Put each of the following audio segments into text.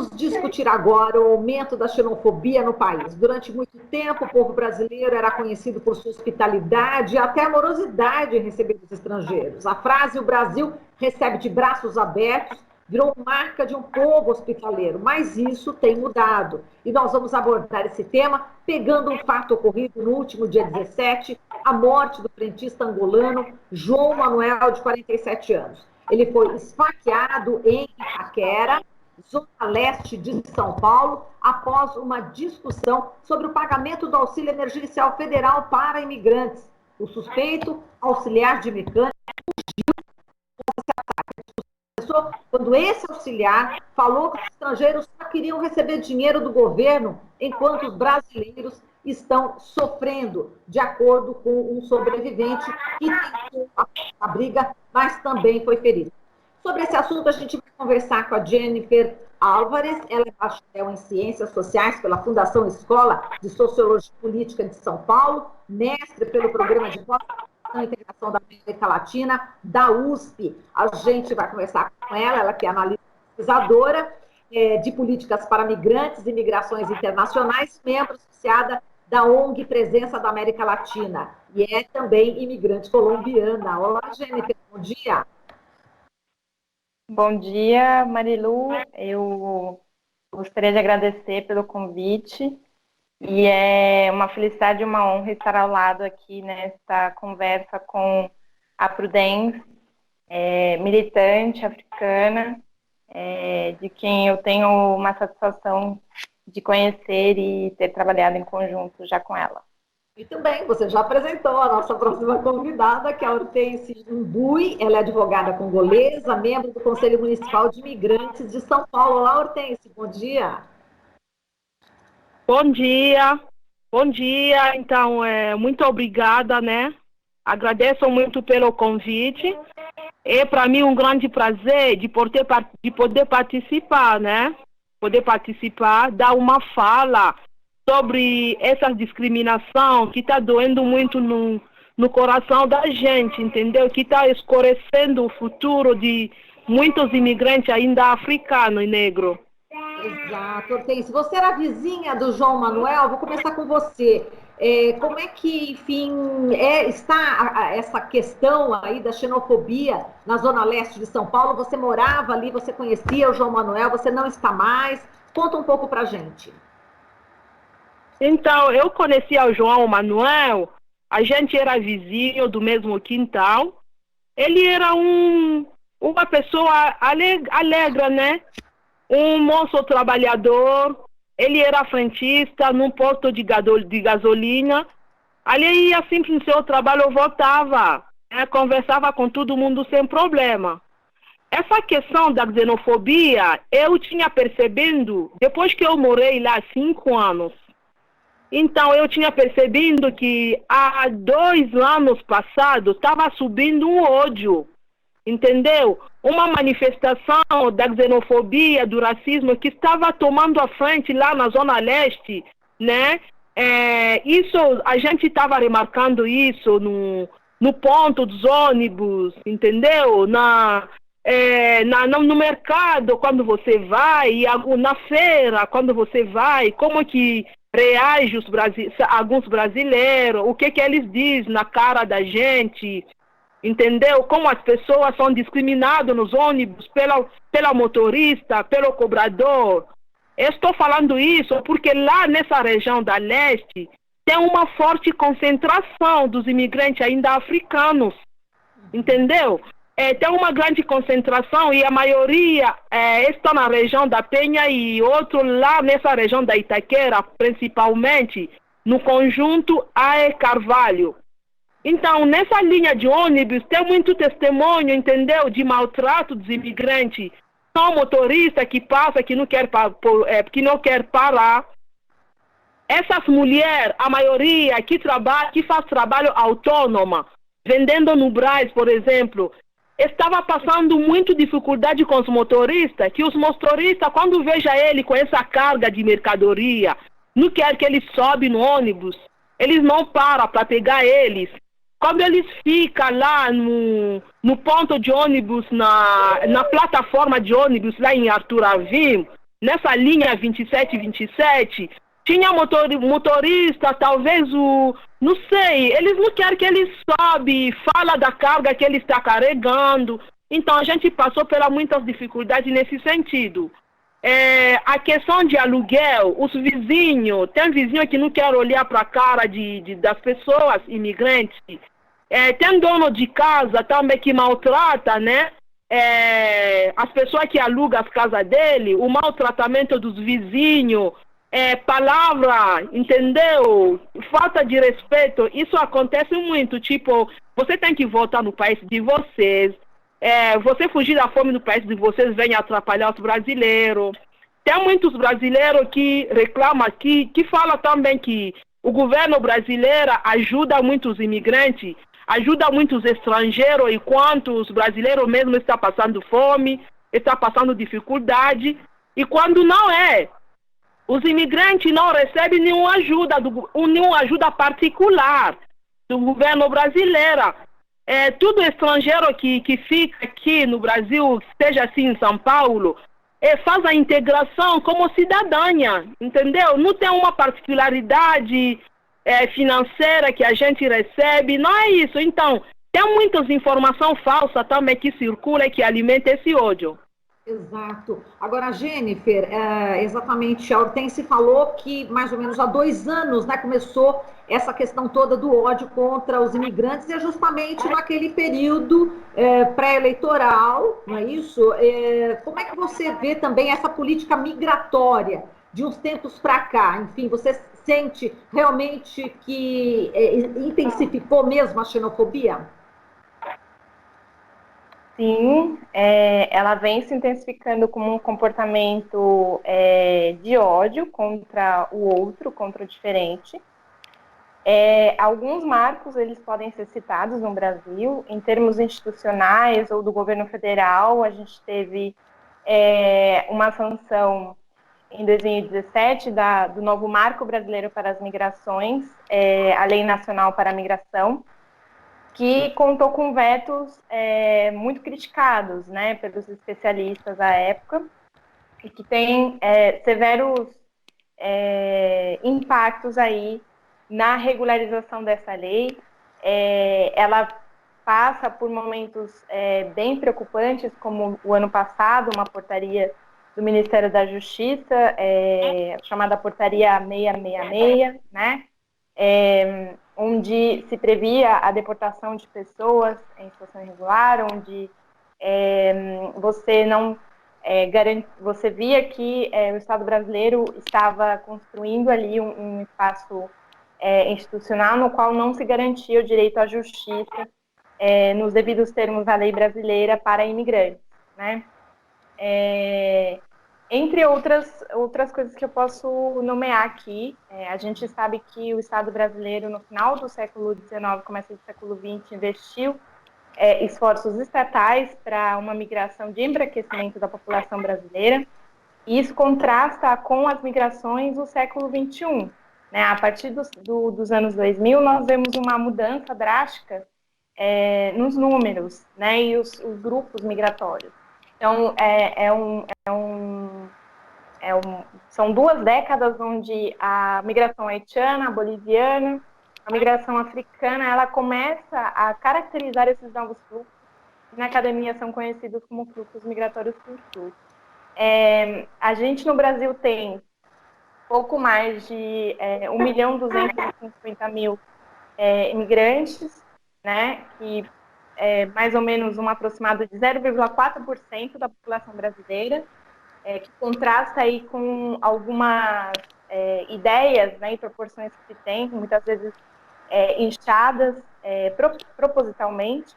Vamos discutir agora o aumento da xenofobia no país. Durante muito tempo, o povo brasileiro era conhecido por sua hospitalidade e até amorosidade em receber os estrangeiros. A frase "o Brasil recebe de braços abertos" virou marca de um povo hospitaleiro, mas isso tem mudado. E nós vamos abordar esse tema pegando um fato ocorrido no último dia 17, a morte do frentista angolano João Manuel, de 47 anos. Ele foi esfaqueado em Itaquera, zona leste de São Paulo, após uma discussão sobre o pagamento do auxílio emergencial federal para imigrantes. O suspeito, auxiliar de mecânica, quando esse auxiliar falou que os estrangeiros só queriam receber dinheiro do governo, enquanto os brasileiros estão sofrendo, de acordo com um sobrevivente que tentou a briga, mas também foi ferido. Sobre esse assunto, a gente vai conversar com a Jennifer Álvares. Ela é bacharel em Ciências Sociais pela Fundação Escola de Sociologia Política de São Paulo, mestre pelo Programa de Pós-Graduação e Integração da América Latina, da USP. A gente vai conversar com ela que é analista pesquisadora de políticas para migrantes e migrações internacionais, membro associada da ONG Presença da América Latina, e é também imigrante colombiana. Olá, Jennifer, bom dia. Bom dia, Marilu. Eu gostaria de agradecer pelo convite e é uma felicidade e uma honra estar ao lado aqui nesta conversa com a Prudence, militante africana, de quem eu tenho uma satisfação de conhecer e ter trabalhado em conjunto já com ela. Muito bem, você já apresentou a nossa próxima convidada, que é a Hortência Mbui. Ela é advogada congolesa, membro do Conselho Municipal de Imigrantes de São Paulo. Olá, Hortência, bom dia. Bom dia, bom dia. Então, muito obrigada, né? Agradeço muito pelo convite. É para mim um grande prazer de poder participar, né? Poder participar, dar uma fala sobre essa discriminação que está doendo muito no coração da gente, entendeu? Que está escurecendo o futuro de muitos imigrantes ainda africanos e negros. Exato, Hortência. Você era vizinha do João Manuel, vou começar com você. Como é que, enfim, está essa questão aí da xenofobia na Zona Leste de São Paulo? Você morava ali, você conhecia o João Manuel, você não está mais? Conta um pouco pra gente. Então, eu conhecia o João Manuel, a gente era vizinho do mesmo quintal. Ele era uma pessoa alegre, né? Um moço trabalhador. Ele era frentista num posto de gasolina. Ali ia sempre no seu trabalho, voltava, conversava com todo mundo sem problema. Essa questão da xenofobia, eu tinha percebido depois que eu morei lá 5 anos. Então, eu tinha percebido que há 2 anos passados estava subindo um ódio, entendeu? Uma manifestação da xenofobia, do racismo que estava tomando a frente lá na Zona Leste, né? Isso, a gente estava remarcando isso no ponto dos ônibus, entendeu? No mercado, quando você vai, na feira, quando você vai, como que reage alguns brasileiros, o que eles dizem na cara da gente, entendeu? Como as pessoas são discriminadas nos ônibus pela motorista, pelo cobrador. Eu estou falando isso porque lá nessa região da leste tem uma forte concentração dos imigrantes ainda africanos, entendeu? Tem uma grande concentração e a maioria está na região da Penha e outro lá nessa região da Itaquera, principalmente no conjunto AE Carvalho. Então, nessa linha de ônibus tem muito testemunho, entendeu, de maltrato dos imigrantes. São motoristas que passam, que não quer parar. Essas mulheres, a maioria que faz trabalho autônomo, vendendo no Brás, por exemplo, estava passando muita dificuldade com os motoristas, que os motoristas, quando vejam ele com essa carga de mercadoria, não quer que eles sobem no ônibus, eles não param para pegar eles. Quando eles ficam lá no ponto de ônibus, na plataforma de ônibus lá em Arthur Avim, nessa linha 27 e 27, tinha motorista, talvez não sei, eles não querem que ele sobe, fala da carga que ele está carregando. Então a gente passou por muitas dificuldades nesse sentido. A questão de aluguel, os vizinhos, tem vizinho que não quer olhar para a cara das pessoas imigrantes. Tem dono de casa também que maltrata, né? As pessoas que alugam as casas dele, o maltratamento dos vizinhos, palavra, entendeu? Falta de respeito, isso acontece muito. Tipo, você tem que voltar no país de vocês. Você fugir da fome no país de vocês vem atrapalhar os brasileiros. Tem muitos brasileiros que reclamam aqui, que falam também que o governo brasileiro ajuda muitos imigrantes, ajuda muitos estrangeiros, enquanto os brasileiros mesmo estão passando fome, estão passando dificuldade. E quando não os imigrantes não recebem nenhuma ajuda particular do governo brasileiro. Tudo estrangeiro que fica aqui no Brasil, seja assim em São Paulo, faz a integração como cidadania, entendeu? Não tem uma particularidade financeira que a gente recebe, não é isso. Então, tem muitas informações falsas também que circulam e que alimentam esse ódio. Exato. Agora, Jennifer, exatamente, a Hortense falou que mais ou menos há 2 anos, né, começou essa questão toda do ódio contra os imigrantes, e é justamente naquele período pré-eleitoral, não é isso? Como é que você vê também essa política migratória de uns tempos para cá? Enfim, você sente realmente que intensificou mesmo a xenofobia? Sim, ela vem se intensificando como um comportamento de ódio contra o outro, contra o diferente. Alguns marcos eles podem ser citados no Brasil, em termos institucionais ou do governo federal. A gente teve uma sanção em 2017 do novo Marco Brasileiro para as Migrações, a Lei Nacional para a Migração, que contou com vetos muito criticados, né, pelos especialistas à época, e que tem severos impactos aí na regularização dessa lei. Ela passa por momentos bem preocupantes, como o ano passado, uma portaria do Ministério da Justiça, chamada Portaria 666, né, onde se previa a deportação de pessoas em situação irregular, onde você via que o Estado brasileiro estava construindo ali um espaço institucional no qual não se garantia o direito à justiça nos devidos termos da lei brasileira para imigrantes, né? Entre outras coisas que eu posso nomear aqui, a gente sabe que o Estado brasileiro, no final do século XIX, começo do século XX, investiu esforços estatais para uma migração de embranquecimento da população brasileira, e isso contrasta com as migrações do século XXI. Né? A partir dos anos 2000, nós vemos uma mudança drástica nos números, né, e os grupos migratórios. Então, são 2 décadas onde a migração haitiana, a boliviana, a migração africana, ela começa a caracterizar esses novos fluxos, que na academia são conhecidos como fluxos migratórios forçosos. A gente no Brasil tem pouco mais de 1.250.000 imigrantes, né, que mais ou menos um aproximado de 0,4% da população brasileira, que contrasta aí com algumas ideias, né, e proporções que se tem, muitas vezes inchadas propositalmente,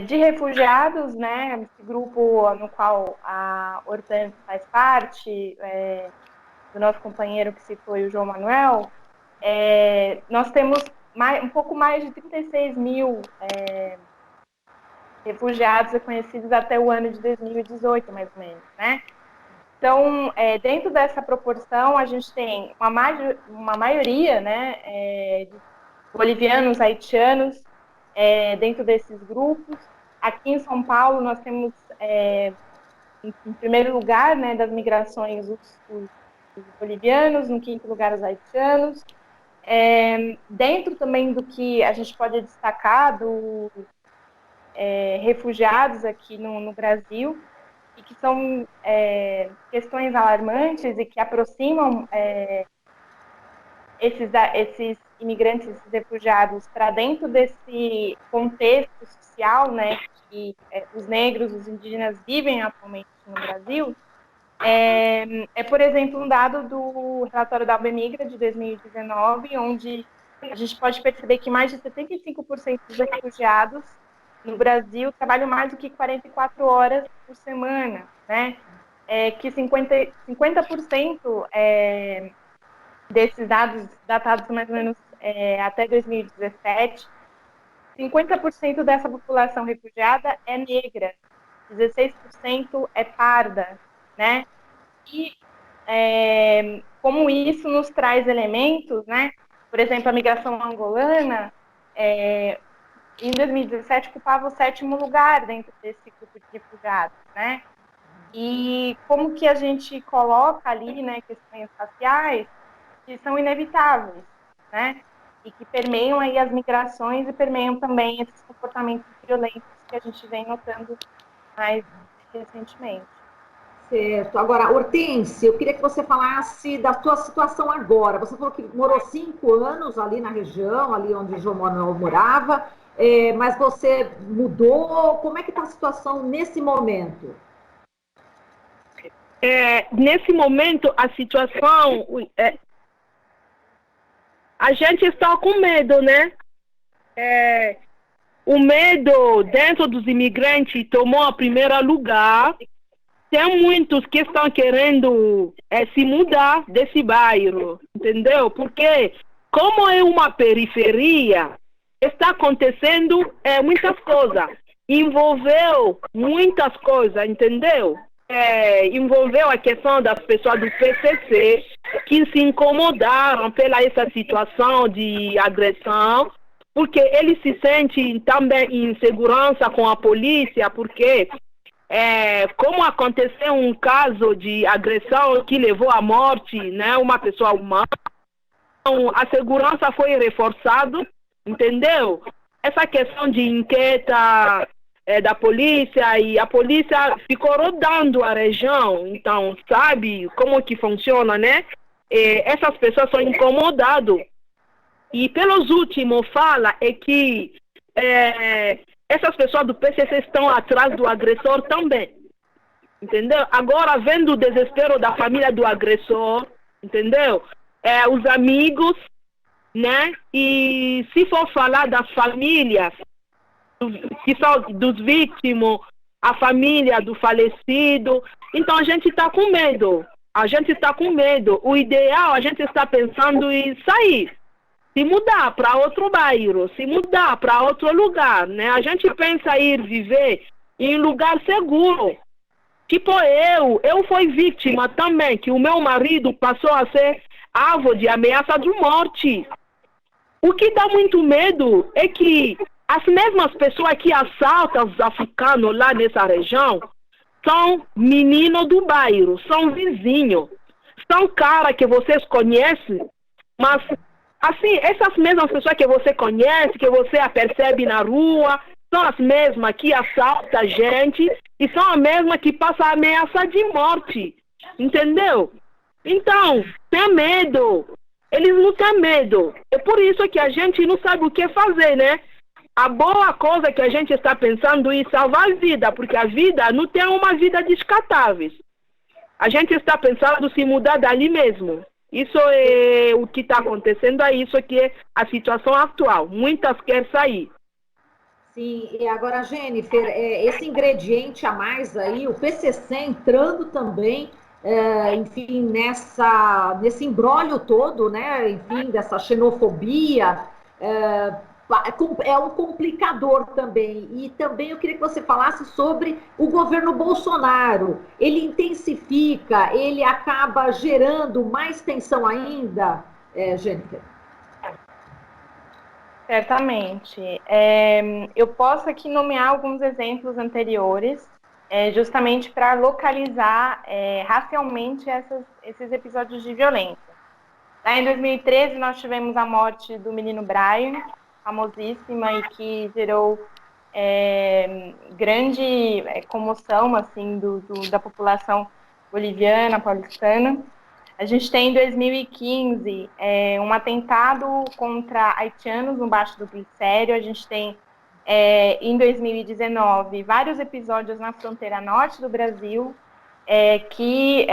de refugiados, né, esse grupo no qual a Hortense faz parte, do nosso companheiro que citou, o João Manuel. Nós temos um pouco mais de 36 mil refugiados reconhecidos até o ano de 2018, mais ou menos, né? Então, dentro dessa proporção, a gente tem uma maioria, né, de bolivianos, haitianos, dentro desses grupos. Aqui em São Paulo, nós temos em primeiro lugar, né, das migrações, os bolivianos, no quinto lugar, os haitianos. Dentro também do que a gente pode destacar dos refugiados aqui no Brasil, e que são questões alarmantes e que aproximam esses imigrantes, esses refugiados, para dentro desse contexto social, né, que os negros, os indígenas vivem atualmente no Brasil, por exemplo, um dado do relatório da ABMIGRA de 2019, onde a gente pode perceber que mais de 75% dos refugiados no Brasil trabalham mais do que 44 horas por semana, né? Que 50% desses dados, datados mais ou menos até 2017, 50% dessa população refugiada é negra, 16% é parda, né? E como isso nos traz elementos, né? Por exemplo, a migração angolana, em 2017, ocupava o 7º lugar dentro desse grupo de refugiados, né? E como que a gente coloca ali, né, questões raciais que são inevitáveis, né? E que permeiam aí as migrações e permeiam também esses comportamentos violentos que a gente vem notando mais recentemente. Certo. Agora, Hortência, eu queria que você falasse da sua situação agora. Você falou que morou 5 anos ali na região, ali onde João Manuel morava, mas você mudou. Como é que está a situação nesse momento? Nesse momento, a situação... a gente está com medo, né? O medo dentro dos imigrantes tomou o primeiro lugar. Tem muitos que estão querendo se mudar desse bairro, entendeu? Porque, como é uma periferia, está acontecendo muitas coisas. Envolveu muitas coisas, entendeu? Envolveu a questão das pessoas do PCC que se incomodaram pela essa situação de agressão, porque eles se sentem também em insegurança com a polícia, porque como aconteceu um caso de agressão que levou à morte, né, uma pessoa humana, então, a segurança foi reforçada, entendeu? Essa questão de inquieta da polícia, e a polícia ficou rodando a região, então sabe como que funciona, né? Essas pessoas são incomodadas. E pelos últimos fala que essas pessoas do PCC estão atrás do agressor também, entendeu? Agora, vendo o desespero da família do agressor, entendeu? Os amigos, né? E se for falar das famílias, que são dos vítimas, a família do falecido, então a gente está com medo. A gente está com medo. O ideal, a gente está pensando em sair. Se mudar para outro bairro, se mudar para outro lugar, né? A gente pensa em ir viver em um lugar seguro. Tipo eu fui vítima também, que o meu marido passou a ser alvo de ameaça de morte. O que dá muito medo é que as mesmas pessoas que assaltam os africanos lá nessa região são meninos do bairro, são vizinhos, são caras que vocês conhecem, mas assim, essas mesmas pessoas que você conhece, que você percebe na rua, são as mesmas que assaltam a gente e são as mesmas que passam a ameaça de morte, entendeu? Então, tem medo. Eles não têm medo. É por isso que a gente não sabe o que fazer, né? A boa coisa que a gente está pensando em salvar a vida, porque a vida não tem uma vida descartável. A gente está pensando se mudar dali mesmo. Isso é o que está acontecendo, é isso que é a situação atual. Muitas querem sair. Sim, e agora, Jennifer, esse ingrediente a mais aí, o PCC entrando também, enfim, nesse imbróglio todo, né, enfim, dessa xenofobia, é um complicador também. E também eu queria que você falasse sobre o governo Bolsonaro. Ele intensifica, ele acaba gerando mais tensão ainda, Jennifer? Certamente. Eu posso aqui nomear alguns exemplos anteriores justamente para localizar racialmente esses episódios de violência. Em 2013, nós tivemos a morte do menino Brian, famosíssima, e que gerou grande comoção assim, da população boliviana, paulistana. A gente tem em 2015 um atentado contra haitianos no Baixo do Glicério. A gente tem em 2019 vários episódios na fronteira norte do Brasil que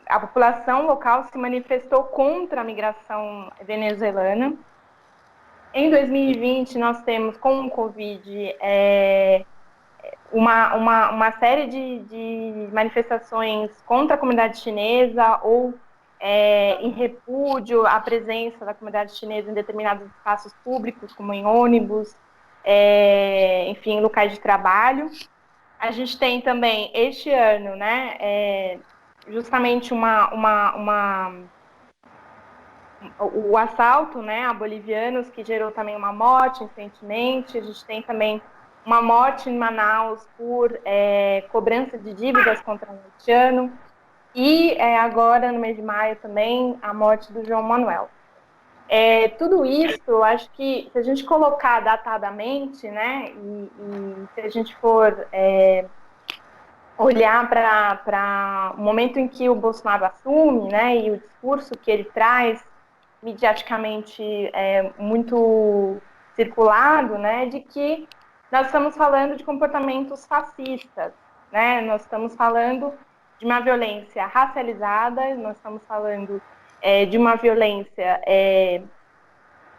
a população local se manifestou contra a migração venezuelana. Em 2020, nós temos, com o Covid, uma série de manifestações contra a comunidade chinesa ou em repúdio à presença da comunidade chinesa em determinados espaços públicos, como em ônibus, enfim, em locais de trabalho. A gente tem também, este ano, né, justamente o assalto, né, a bolivianos, que gerou também uma morte recentemente. A gente tem também uma morte em Manaus por cobrança de dívidas contra um haitiano. E agora, no mês de maio também, a morte do João Manuel. Tudo isso, eu acho que se a gente colocar datadamente, né, e se a gente for olhar para o momento em que o Bolsonaro assume, né, e o discurso que ele traz, midiaticamente muito circulado, né, de que nós estamos falando de comportamentos fascistas, né, nós estamos falando de uma violência racializada, nós estamos falando de uma violência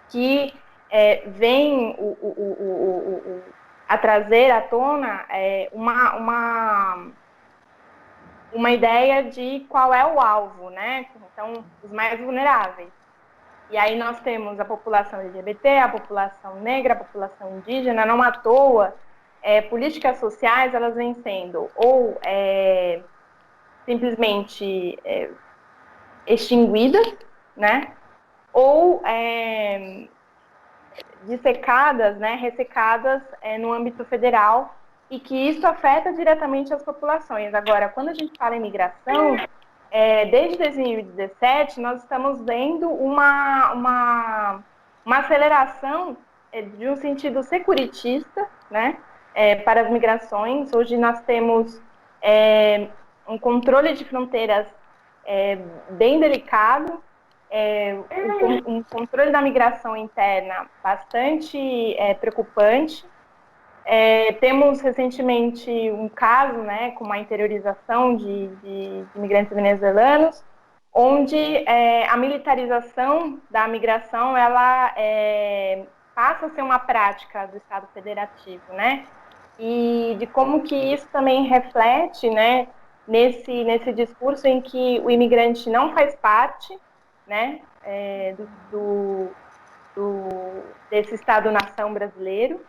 que vem a trazer à tona uma ideia de qual é o alvo, né? Então, os mais vulneráveis. E aí nós temos a população LGBT, a população negra, a população indígena. Não à toa, políticas sociais, elas vêm sendo ou simplesmente extinguidas, né? Ou dissecadas, né, ressecadas no âmbito federal, e que isso afeta diretamente as populações. Agora, quando a gente fala em migração, desde 2017, nós estamos vendo uma aceleração de um sentido securitista, né, para as migrações. Hoje nós temos um controle de fronteiras bem delicado, um controle da migração interna bastante preocupante. Temos recentemente um caso, né, com uma interiorização de imigrantes venezuelanos, onde a militarização da migração ela passa a ser uma prática do Estado federativo, né? E de como que isso também reflete, né, nesse discurso em que o imigrante não faz parte, né, desse Estado-nação brasileiro,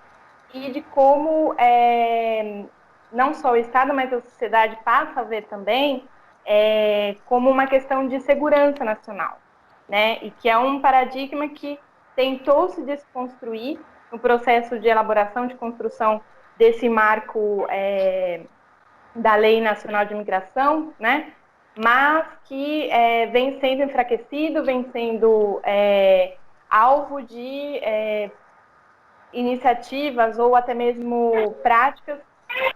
e de como não só o Estado, mas a sociedade passa a ver também como uma questão de segurança nacional, né, e que é um paradigma que tentou se desconstruir no processo de elaboração, de construção desse marco da Lei Nacional de Imigração, né, mas que vem sendo enfraquecido, vem sendo alvo de iniciativas ou até mesmo práticas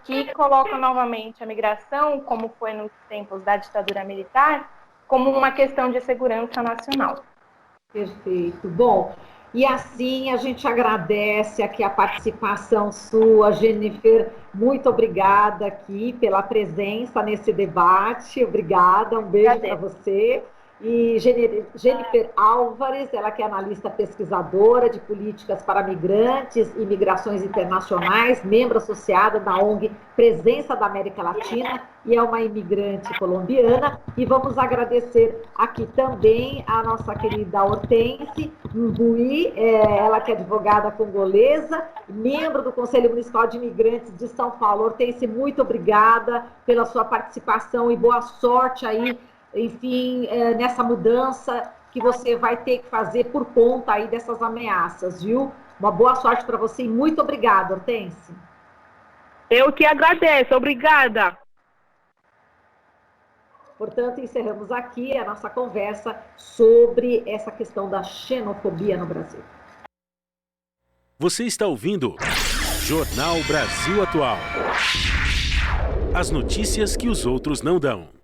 que colocam novamente a migração, como foi nos tempos da ditadura militar, como uma questão de segurança nacional. Perfeito. Bom, e assim a gente agradece aqui a participação sua, Jennifer. Muito obrigada aqui pela presença nesse debate. Obrigada, um beijo para você. E Jennifer Álvares, ela que é analista pesquisadora de políticas para migrantes e migrações internacionais, membro associada da ONG Presença da América Latina, e é uma imigrante colombiana. E vamos agradecer aqui também a nossa querida Hortense Mbuí, ela que é advogada congolesa, membro do Conselho Municipal de Imigrantes de São Paulo. Hortense, muito obrigada pela sua participação e boa sorte aí, enfim, nessa mudança que você vai ter que fazer por conta aí dessas ameaças, viu? Uma boa sorte para você e muito obrigada, Hortense. Eu que agradeço, obrigada. Portanto, encerramos aqui a nossa conversa sobre essa questão da xenofobia no Brasil. Você está ouvindo Jornal Brasil Atual. As notícias que os outros não dão.